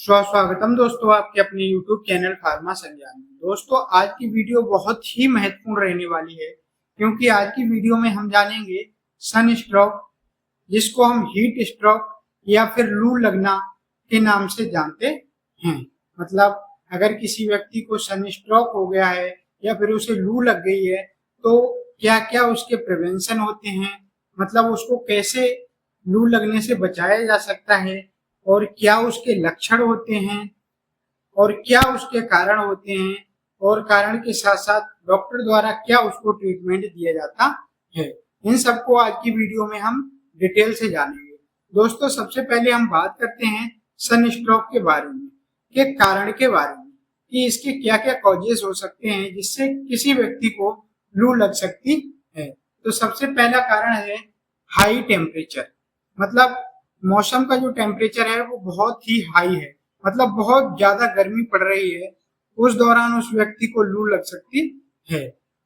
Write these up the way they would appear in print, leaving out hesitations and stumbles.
स्वागतम दोस्तों आपके अपने YouTube चैनल फार्मा संज्ञान में। दोस्तों आज की वीडियो बहुत ही महत्वपूर्ण रहने वाली है क्योंकि आज की वीडियो में हम जानेंगे सन स्ट्रोक, जिसको हम हीट स्ट्रोक या फिर लू लगना के नाम से जानते हैं। मतलब अगर किसी व्यक्ति को सन स्ट्रोक हो गया है या फिर उसे लू लग गई है तो क्या क्या उसके प्रिवेंशन होते हैं, मतलब उसको कैसे लू लगने से बचाया जा सकता है और क्या उसके लक्षण होते हैं और क्या उसके कारण होते हैं और कारण के साथ साथ डॉक्टर द्वारा क्या उसको ट्रीटमेंट दिया जाता है। इन सबको आज की वीडियो में हम डिटेल से जानेंगे। दोस्तों सबसे पहले हम बात करते हैं सन स्ट्रोक के बारे में, के कारण के बारे में कि इसके क्या क्या कॉजेस हो सकते हैं जिससे किसी व्यक्ति को लू लग सकती है। तो सबसे पहला कारण है हाई टेम्परेचर, मतलब मौसम का जो टेम्परेचर है वो बहुत ही हाई है, मतलब बहुत ज्यादा गर्मी पड़ रही है, उस दौरान उस व्यक्ति को लू लग सकती है।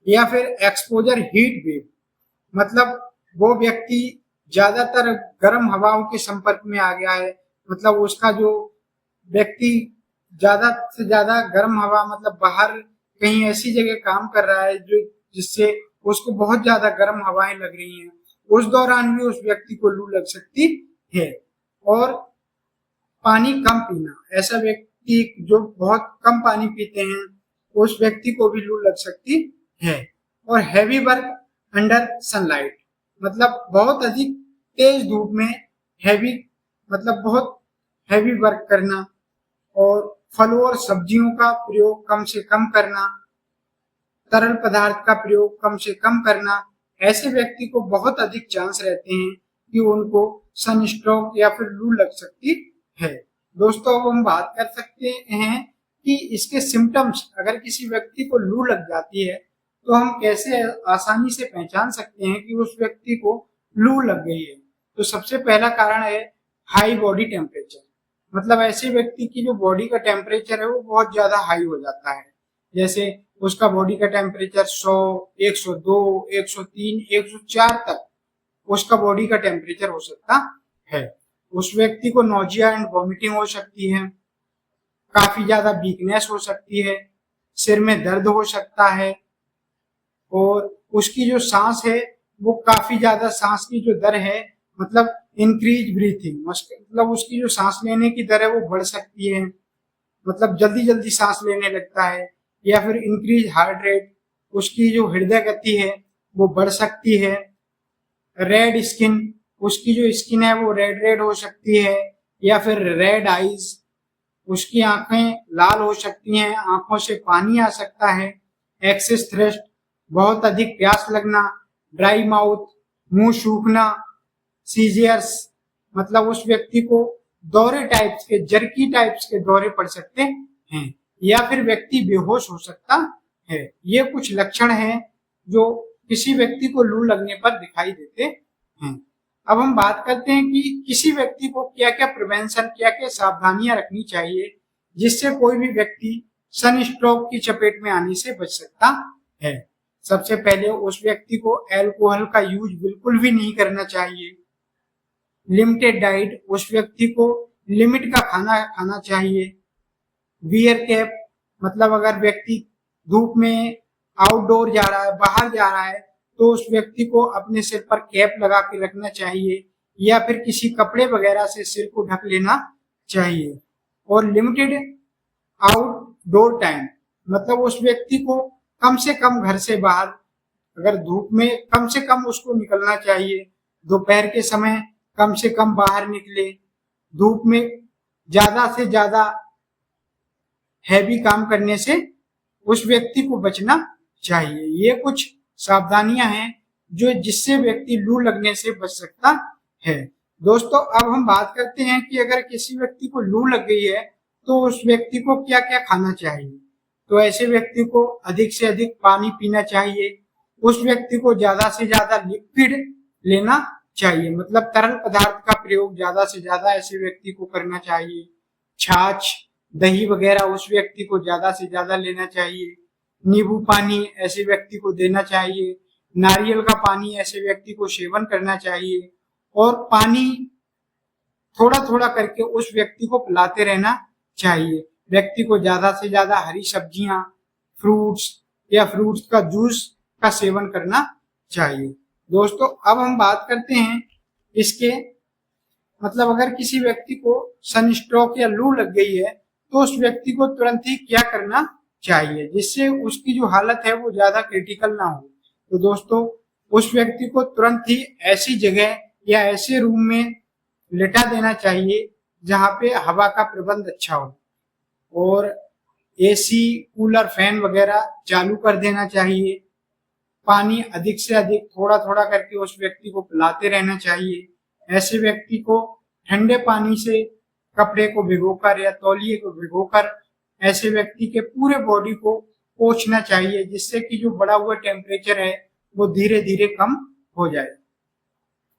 या फिर एक्सपोजर हीट वेव, मतलब वो व्यक्ति ज्यादातर गर्म हवाओं के संपर्क में आ गया है, मतलब उसका जो व्यक्ति ज्यादा से ज्यादा गर्म हवा, मतलब बाहर कहीं ऐसी जगह काम कर रहा है जो जिससे उसको बहुत ज्यादा गर्म हवाएं लग रही हैं, उस दौरान भी उस व्यक्ति को लू लग सकती है। और पानी कम पीना, ऐसा व्यक्ति जो बहुत कम पानी पीते हैं उस व्यक्ति को भी लू लग सकती है। और हैवी वर्क अंडर सनलाइट, मतलब बहुत अधिक तेज धूप में हैवी, मतलब बहुत हैवी वर्क करना और फलों और सब्जियों का प्रयोग कम से कम करना, तरल पदार्थ का प्रयोग कम से कम करना, ऐसे व्यक्ति को बहुत अधिक चांस रहते हैं कि उनको सन स्ट्रोक या फिर लू लग सकती है। दोस्तों अब हम बात कर सकते हैं कि इसके सिम्टम्स, अगर किसी व्यक्ति को लू लग जाती है तो हम कैसे आसानी से पहचान सकते हैं कि उस व्यक्ति को लू लग गई है। तो सबसे पहला कारण है हाई बॉडी टेम्परेचर, मतलब ऐसे व्यक्ति की जो बॉडी का टेम्परेचर है वो बहुत ज्यादा हाई हो जाता है, जैसे उसका बॉडी का टेम्परेचर 100, 102, 103, 104 तक उसका बॉडी का टेम्परेचर हो सकता है। उस व्यक्ति को नोजिया एंड वॉमिटिंग हो सकती है, काफी ज्यादा वीकनेस हो सकती है, सिर में दर्द हो सकता है और उसकी जो सांस है वो काफी ज्यादा, सांस की जो दर है, मतलब इंक्रीज ब्रीथिंग, मतलब उसकी जो सांस लेने की दर है वो बढ़ सकती है, मतलब जल्दी जल्दी सांस लेने लगता है। या फिर इंक्रीज हार्ट रेट, उसकी जो हृदय गति है वो बढ़ सकती है। रेड स्किन, उसकी जो स्किन है वो रेड रेड हो सकती है। या फिर रेड आईज, उसकी आंखें लाल हो सकती हैं, आंखों से पानी आ सकता है। एक्सेस थ्रस्ट, बहुत अधिक प्यास लगना। ड्राई माउथ, मुंह सूखना। सीजियर्स, मतलब उस व्यक्ति को दौरे टाइप्स के, जर्की टाइप्स के दौरे पड़ सकते हैं या फिर व्यक्ति बेहोश हो सकता है। ये कुछ लक्षण हैं जो किसी व्यक्ति को लू लगने पर दिखाई देते हैं। अब हम बात करते हैं कि किसी व्यक्ति को क्या क्या प्रिवेंशन, क्या क्या सावधानियां रखनी चाहिए जिससे कोई भी व्यक्ति सन स्ट्रोक की चपेट में आने से बच सकता है। सबसे पहले उस व्यक्ति को अल्कोहल का यूज बिल्कुल भी नहीं करना चाहिए। लिमिटेड डाइट, उस व्यक्ति को लिमिट का खाना खाना चाहिए। वियर कैप, मतलब अगर व्यक्ति धूप में आउटडोर जा रहा है, बाहर जा रहा है, तो उस व्यक्ति को अपने सिर पर कैप लगा के रखना चाहिए या फिर किसी कपड़े वगैरह से सिर को ढक लेना चाहिए। और लिमिटेड आउटडोर टाइम, मतलब उस व्यक्ति को कम से कम घर से बाहर, अगर धूप में कम से कम उसको निकलना चाहिए, दोपहर के समय कम से कम बाहर निकले। धूप में ज्यादा से ज्यादा हैवी काम करने से उस व्यक्ति को बचना चाहिए। ये कुछ सावधानियां हैं जो जिससे व्यक्ति लू लगने से बच सकता है। दोस्तों अब हम बात करते हैं कि अगर किसी व्यक्ति को लू लग गई है तो उस व्यक्ति को क्या क्या खाना चाहिए। तो ऐसे व्यक्ति को अधिक से अधिक पानी पीना चाहिए। उस व्यक्ति को ज्यादा से ज्यादा लिक्विड लेना चाहिए, मतलब तरल पदार्थ का प्रयोग ज्यादा से ज्यादा ऐसे व्यक्ति को करना चाहिए। छाछ, दही वगैरह उस व्यक्ति को ज्यादा से ज्यादा लेना चाहिए। नींबू पानी ऐसे व्यक्ति को देना चाहिए। नारियल का पानी ऐसे व्यक्ति को सेवन करना चाहिए। और पानी थोड़ा थोड़ा करके उस व्यक्ति को पिलाते रहना चाहिए। व्यक्ति को ज्यादा से ज्यादा हरी सब्जियां, फ्रूट्स या फ्रूट्स का जूस का सेवन करना चाहिए। दोस्तों अब हम बात करते हैं इसके मतलब अगर किसी व्यक्ति को सनस्ट्रोक या लू लग गई है तो उस व्यक्ति को तुरंत ही क्या करना चाहिए जिससे उसकी जो हालत है वो ज्यादा क्रिटिकल ना हो। तो दोस्तों उस व्यक्ति को तुरंत ही ऐसी जगह या ऐसे रूम में लेटा देना चाहिए जहाँ पे हवा का प्रबंध अच्छा हो और एसी, कूलर, फैन वगैरह चालू कर देना चाहिए। पानी अधिक से अधिक थोड़ा थोड़ा करके उस व्यक्ति को पिलाते रहना चाहिए। ऐसे व्यक्ति को ठंडे पानी से कपड़े को भिगोकर या तौलिए को भिगोकर ऐसे व्यक्ति के पूरे बॉडी को पोंछना चाहिए जिससे कि जो बढ़ा हुआ टेम्परेचर है वो धीरे धीरे कम हो जाए।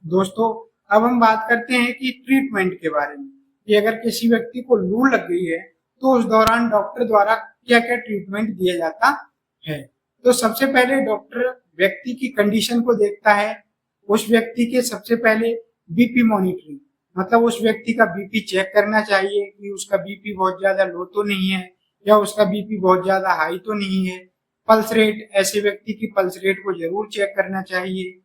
दोस्तों अब हम बात करते हैं कि ट्रीटमेंट के बारे में कि अगर किसी व्यक्ति को लू लग गई है तो उस दौरान डॉक्टर द्वारा क्या क्या ट्रीटमेंट दिया जाता है। तो सबसे पहले डॉक्टर व्यक्ति की कंडीशन को देखता है। उस व्यक्ति के सबसे पहले बीपी मॉनिटरिंग मतलब उस व्यक्ति का बीपी चेक करना चाहिए कि उसका बीपी बहुत ज्यादा लो तो नहीं है या उसका बीपी बहुत ज्यादा हाई तो नहीं है। पल्स रेट, ऐसे व्यक्ति की पल्स रेट को जरूर चेक करना चाहिए।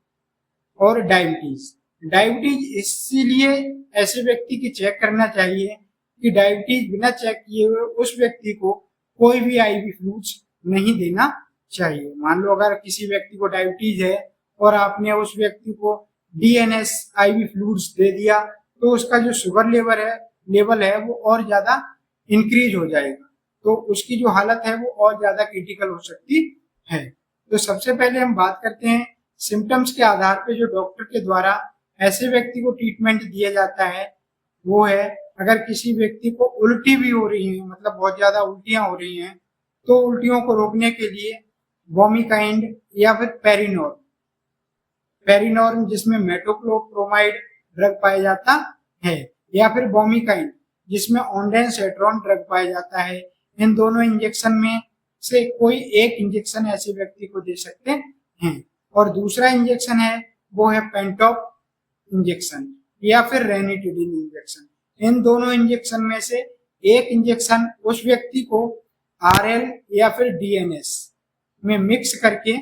और डायबिटीज इसीलिए ऐसे व्यक्ति की चेक करना चाहिए कि डायबिटीज बिना चेक किए हुए उस व्यक्ति को कोई भी आईवी फ्लूइड्स नहीं देना चाहिए। मान लो अगर किसी व्यक्ति को डायबिटीज है और आपने उस व्यक्ति को डीएनएस आईवी फ्लूइड्स दे दिया तो उसका जो शुगर लेवल है वो और ज्यादा इंक्रीज हो जाएगा, तो उसकी जो हालत है वो और ज्यादा क्रिटिकल हो सकती है। तो सबसे पहले हम बात करते हैं सिम्टम्स के आधार पे जो डॉक्टर के द्वारा ऐसे व्यक्ति को ट्रीटमेंट दिया जाता है वो है अगर किसी व्यक्ति को उल्टी भी हो रही है मतलब बहुत ज्यादा उल्टियां हो रही हैं तो उल्टियों को रोकने के लिए वोमिकाइंड या फिर पेरिनॉर्म जिसमें मेटोक्लोप्रोमाइड ड्रग पाया जाता है या फिर वोमिकाइंड जिसमें ऑन्डेंसेट्रॉन ड्रग पाया जाता है। इन दोनों इंजेक्शन में से कोई एक इंजेक्शन ऐसे व्यक्ति को दे सकते हैं। और दूसरा इंजेक्शन है वो है पेंटॉप इंजेक्शन या फिर रेनिटिडिन इंजेक्शन। इन दोनों इंजेक्शन में से एक इंजेक्शन उस व्यक्ति को आरएल या फिर डीएनएस में मिक्स करके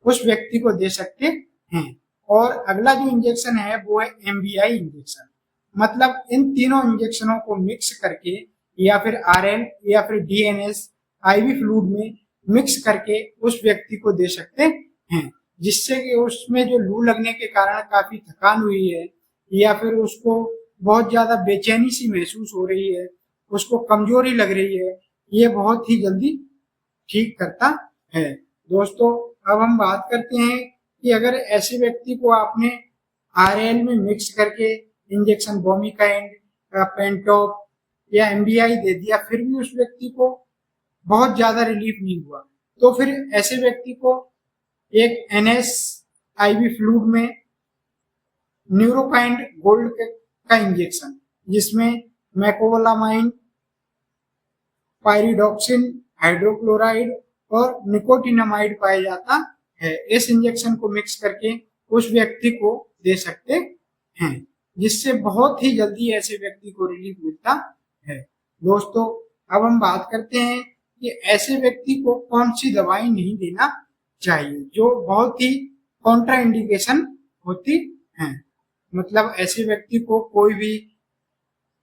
उस व्यक्ति को दे सकते हैं। और अगला जो इंजेक्शन है वो है एमबीआई इंजेक्शन मतलब इन तीनों इंजेक्शनों को मिक्स करके या फिर आरएल या फिर डीएनएस आईवी फ्लूइड में मिक्स करके उस व्यक्ति को दे सकते हैं जिससे कि उसमें जो लू लगने के कारण काफी थकान हुई है या फिर उसको बहुत ज्यादा बेचैनी सी महसूस हो रही है, उसको कमजोरी लग रही है, ये बहुत ही जल्दी ठीक करता है। दोस्तों अब हम बात करते हैं कि अगर ऐसे व्यक्ति को आपने आरएल में मिक्स करके इंजेक्शन वोमिकाइंड, पेंटॉप या एमबीआई दे दिया फिर भी उस व्यक्ति को बहुत ज्यादा रिलीफ नहीं हुआ तो फिर ऐसे व्यक्ति को एक एनएस आईवी फ्लूइड में न्यूरोकाइंड गोल्ड का इंजेक्शन जिसमें मैकोबोलामाइन, पायरिडॉक्सिन, हाइड्रोक्लोराइड और निकोटिनामाइड पाया जाता है, इस इंजेक्शन को मिक्स करके उस व्यक्ति को दे सकते हैं जिससे बहुत ही जल्दी ऐसे व्यक्ति को रिलीफ मिलता है। दोस्तों अब हम बात करते हैं कि ऐसे व्यक्ति को कौन सी दवाई नहीं देना चाहिए जो बहुत ही कॉन्ट्रा इंडिकेशन होती हैं। मतलब ऐसे व्यक्ति को कोई भी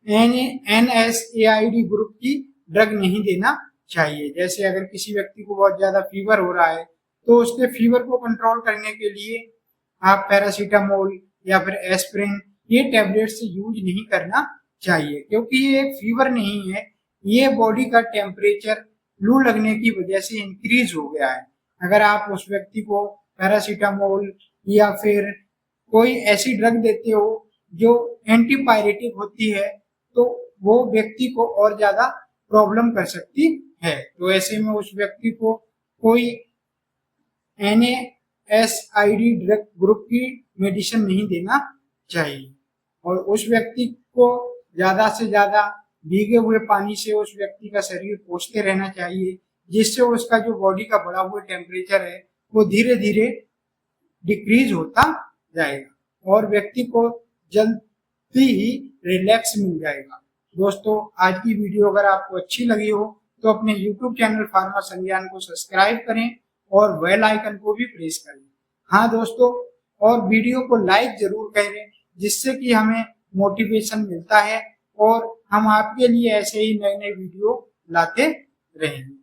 NSAID ग्रुप की ड्रग नहीं देना चाहिए। जैसे अगर किसी व्यक्ति को बहुत ज्यादा फीवर हो रहा है तो उसके फीवर को कंट्रोल करने के लिए आप पैरासीटामोल या फिर एस्प्रिन ये टैबलेट्स यूज नहीं करना चाहिए क्योंकि ये एक फीवर नहीं है, ये बॉडी का टेम्परेचर लू लगने की वजह से इंक्रीज हो गया है। अगर आप उस व्यक्ति को पैरासीटामोल या फिर कोई ऐसी ड्रग देते हो जो एंटीपायरेटिक होती है तो वो व्यक्ति को और ज्यादा प्रॉब्लम कर सकती है। तो ऐसे में उस व्यक्ति को कोई NSAID ड्रग ग्रुप की मेडिसिन नहीं देना चाहिए और उस व्यक्ति को ज्यादा से ज्यादा भीगे हुए पानी से उस व्यक्ति का शरीर पोंछते रहना चाहिए जिससे उसका जो बॉडी का बढ़ा हुआ टेम्परेचर है वो धीरे धीरे डिक्रीज होता जाएगा और व्यक्ति को जल्दी ही रिलैक्स मिल जाएगा। दोस्तों आज की वीडियो अगर आपको अच्छी लगी हो तो अपने YouTube चैनल फार्मा संज्ञान को सब्सक्राइब करें और बेल आइकन को भी प्रेस करें। हाँ दोस्तों, और वीडियो को लाइक जरूर करें जिससे कि हमें मोटिवेशन मिलता है और हम आपके लिए ऐसे ही नए नए वीडियो लाते रहेंगे।